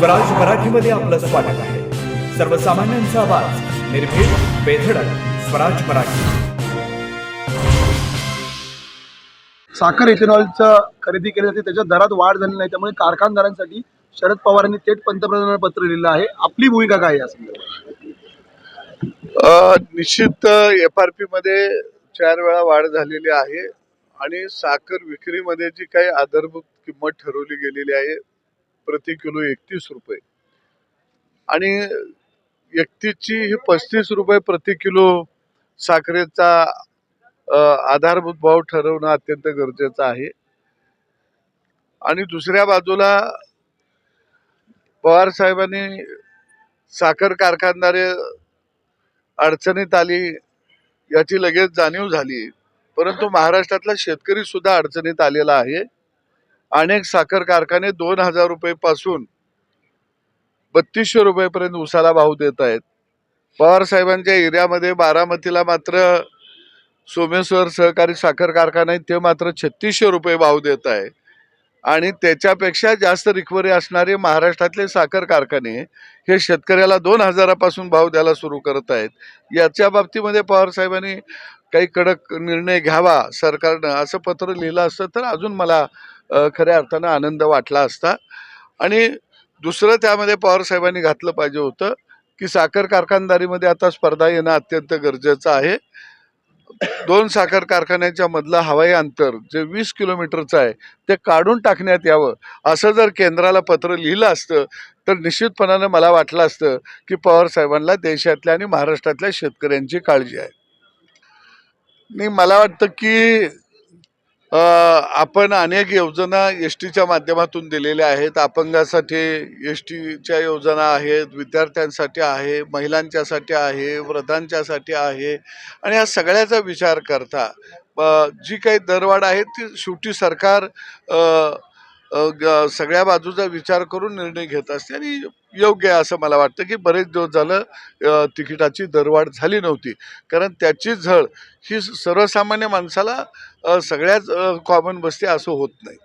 स्वराज मराठीमध्ये आपलं स्वागत आहे. सर्वसामान्यांचा आवाज, निर्भीड, बेधडक, स्वराज मराठी. साखर इथेनॉलचं खरेदी केली जाते, त्याच्या दरात वाढ झाली नाही, त्यामुळे कारखानदारांसाठी शरद पवारांनी थेट पंतप्रधानांना पत्र लिहिलं आहे. आपली भूमिका काय आहे या संदर्भात? निश्चित FRP मध्ये 4 वेळा वाढ झालेली आहे आणि साखर विक्रीमध्ये जी काही आधारभूत किंमत ठरवली गेलेली आहे प्रति किलो 31 रुपये आणि 31 ची ही 35 रुपये प्रति किलो साखरेचा आधारभूत भाव ठरवणं अत्यंत गरजेचं आहे. आणि दुसऱ्या बाजूला पवार साहेबांनी साखर कारखानदारे अडचणीत आली याची लगेच जाणीव झाली, परंतु महाराष्ट्रातला शेतकरी सुद्धा अडचणीत आलेला आहे. अनेक साखर कारखाने 2000 रुपये पासून 3200 रुपयेपर्यंत उसाला भाव देत आहेत. पवार साहेबांच्या एरियामध्ये बारामतीला मात्र सोमेश्वर सहकारी साखर कारखाना आहे, ते मात्र 3600 रुपये भाव देत आहे. आणि त्याच्यापेक्षा जास्त रिकव्हरी असणारे महाराष्ट्रातले साखर कारखाने हे शेतकऱ्याला 2000 पासून भाव द्यायला सुरू करत आहेत. याच्या बाबतीमध्ये पवार साहेबांनी काही कडक निर्णय घ्यावा सरकारनं, असं पत्र लिहिलं असतं तर अजून मला खऱ्या अर्थानं आनंद वाटला असता. आणि दुसरं त्यामध्ये पवार साहेबांनी घातलं पाहिजे होतं की साखर कारखानदारीमध्ये आता स्पर्धा येणं अत्यंत गरजेचं आहे. 2 साखर कारखान्याच्या मधलं हवाई अंतर जे 20 किलोमीटरचं आहे ते काढून टाकण्यात यावं, असं जर केंद्राला पत्र लिहिलं असतं तर निश्चितपणानं मला वाटलं असतं की पवार साहेबांना देशातल्या आणि महाराष्ट्रातल्या शेतकऱ्यांची काळजी आहे. आणि मला वाटतं की आपण अनेक योजना STच्या माध्यमातून दिलेल्या आहेत. अपंगासाठी STच्या योजना आहेत, विद्यार्थ्यांसाठी आहे, महिलांच्यासाठी आहे, वृद्धांच्यासाठी आहे. आणि या सगळ्याचा विचार करता जी काही दरवाढ आहे ती शेवटी सरकार सगळ्या बाजूचा विचार करून निर्णय घेत असते आणि योग्य आहे असं मला वाटतं की बरेच दिवस झालं तिकिटाची दरवाढ झाली नव्हती, कारण त्याची झळ ही सर्वसामान्य माणसाला सगळ्याच कॉमन बसते असं होत नाही.